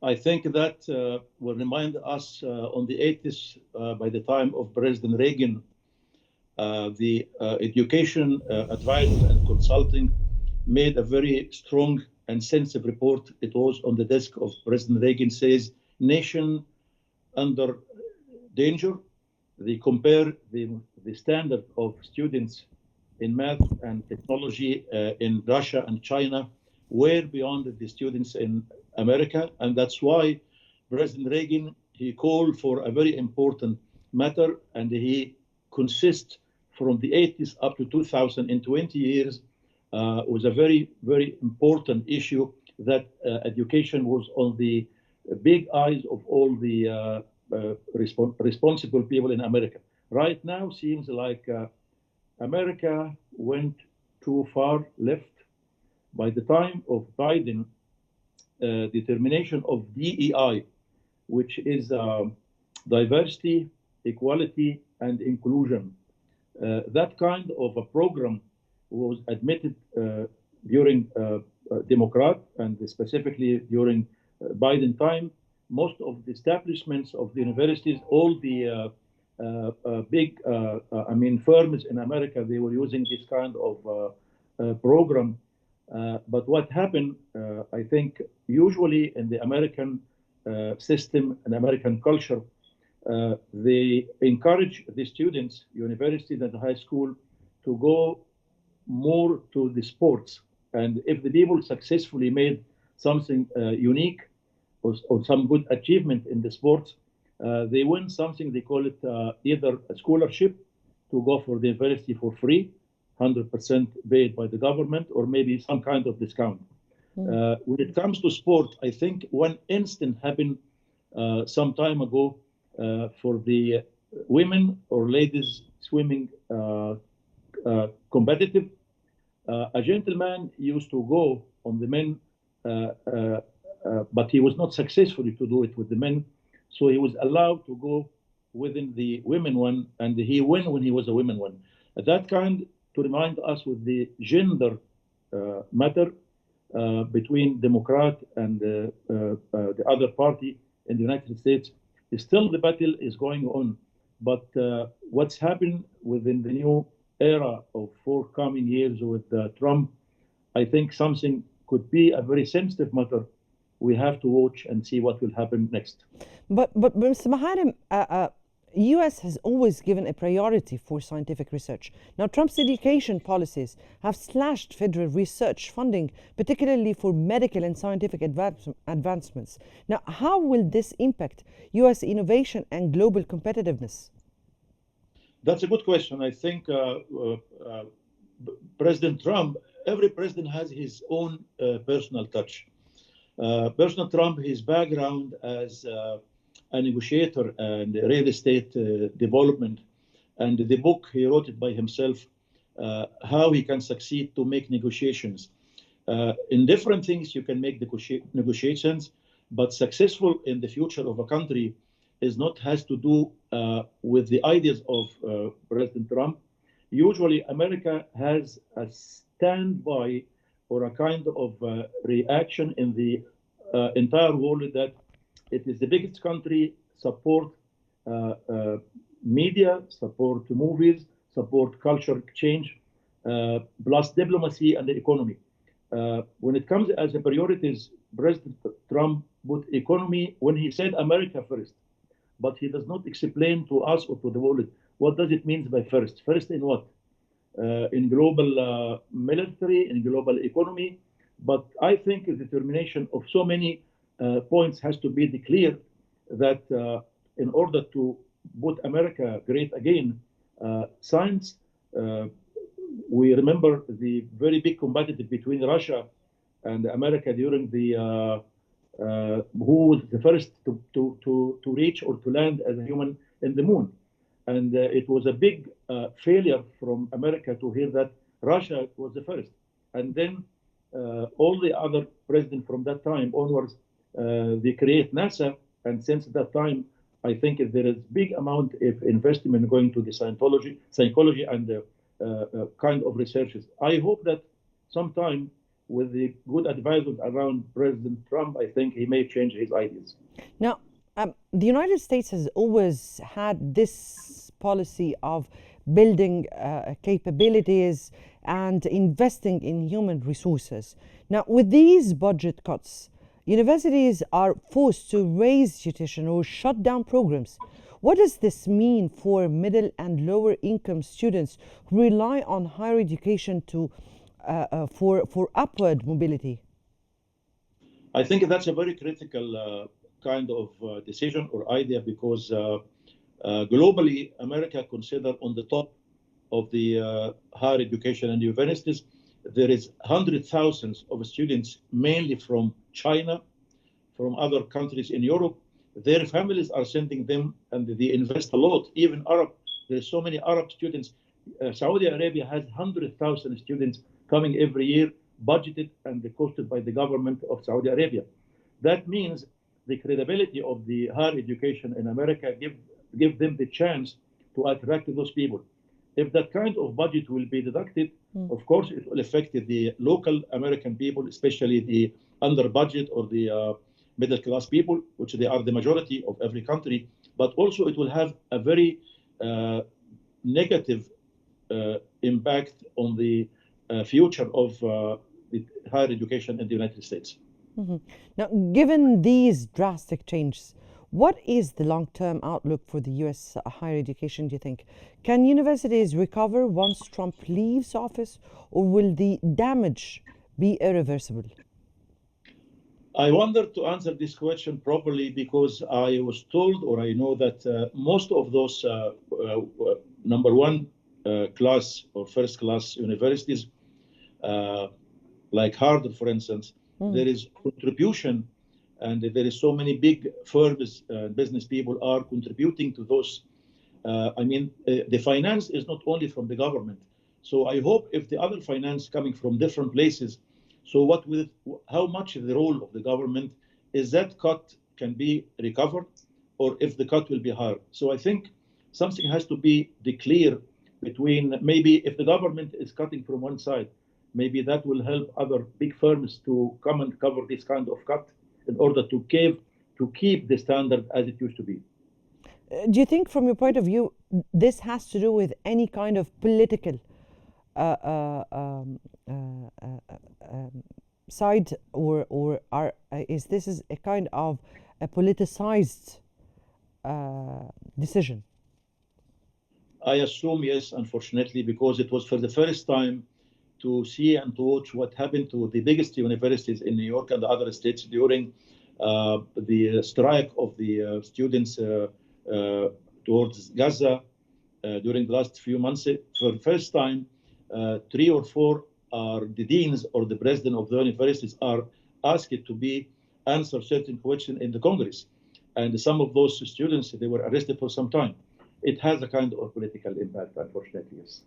I think that will remind us on the 80s, by the time of President Reagan, the education advisors and consulting made a very strong and sensitive report. It was on the desk of President Reagan, says, nation under danger. They compare the standard of students in math and technology in Russia and China way beyond the students in America. And that's why President Reagan, he called for a very important matter, and he consists from the 80s up to 2000 in 20 years was a very, very important issue that education was on the big eyes of all the responsible people in America. Right now, seems like America went too far left. By the time of Biden, the termination of DEI, which is diversity, equality, and inclusion, that kind of a program was admitted during Democrat and specifically during Biden time. Most of the establishments of the universities, all the big, firms in America, they were using this kind of program. But what happened, I think, usually in the American system and American culture, they encourage the students, universities and high school, to go more to the sports. And if the people successfully made something unique or some good achievement in the sports, they win something, they call it either a scholarship to go for the university for free, 100% paid by the government, or maybe some kind of discount. When it comes to sport, I think one instant happened some time ago for the women or ladies swimming competitive. A gentleman used to go on the men, but he was not successful to do it with the men. So he was allowed to go within the women one, and he won when he was a women one. That kind to remind us with the gender matter between Democrat and the other party in the United States. Still the battle is going on, but what's happened within the new era of forthcoming years with Trump, I think something could be a very sensitive matter. We have to watch and see what will happen next. But Mr. Maharem, U.S. has always given a priority for scientific research. Now, Trump's education policies have slashed federal research funding, particularly for medical and scientific advancements. Now, how will this impact U.S. innovation and global competitiveness? That's a good question. I think President Trump, every president has his own personal touch. President Trump, his background as a negotiator and real estate development, and the book he wrote it by himself, how he can succeed to make negotiations. In different things you can make negotiations, but successful in the future of a country has to do with the ideas of President Trump. Usually America has a standby or a kind of reaction in the entire world that it is the biggest country, support media, support movies, support culture change, plus diplomacy and the economy. When it comes as a priorities, President Trump put economy when he said America first, but he does not explain to us or to the world what does it mean by first. First in what? In global military, in global economy. But I think the determination of so many points has to be declared that in order to put America great again, science, we remember the very big competitive between Russia and America during the who was the first to reach or to land as a human in the moon. And it was a big failure from America to hear that Russia was the first. And then all the other presidents from that time onwards, they create NASA. And since that time, I think there is big amount of investment going to the psychology and kind of researches. I hope that sometime with the good advisors around President Trump, I think he may change his ideas. Now, the United States has always had this policy of building capabilities and investing in human resources. Now, with these budget cuts, universities are forced to raise tuition or shut down programs. What does this mean for middle and lower income students who rely on higher education for upward mobility? I think that's a very critical kind of decision or idea, because globally, America considered on the top of the higher education and universities. There is hundreds of thousands of students, mainly from China, from other countries in Europe. Their families are sending them, and they invest a lot. Even Arab, there's so many Arab students. Saudi Arabia has 100,000 students coming every year, budgeted and costed by the government of Saudi Arabia. That means the credibility of the higher education in America give them the chance to attract those people. If that kind of budget will be deducted, of course, it will affect the local American people, especially the under budget or the middle class people, which they are the majority of every country. But also it will have a very negative impact on the future of the higher education in the United States. Now, given these drastic changes, what is the long-term outlook for the U.S. higher education, do you think? Can universities recover once Trump leaves office, or will the damage be irreversible? I wonder to answer this question properly, because I was told, or I know that most of those number one class or first class universities, like Harvard, for instance, there is contribution, and there is so many big firms, business people are contributing to those. The finance is not only from the government. So I hope if the other finance coming from different places, so how much is the role of the government, is that cut can be recovered, or if the cut will be higher. So I think something has to be declared between, maybe if the government is cutting from one side, maybe that will help other big firms to come and cover this kind of cut in order to keep the standard as it used to be. Do you think, from your point of view, this has to do with any kind of political side, or is this a kind of a politicized decision? I assume yes, unfortunately, because it was for the first time to see and to watch what happened to the biggest universities in New York and the other states during the strike of the students towards Gaza during the last few months. For the first time, 3 or 4 are the deans or the president of the universities are asked to answer certain questions in the Congress. And some of those students, they were arrested for some time. It has a kind of political impact, unfortunately, yes.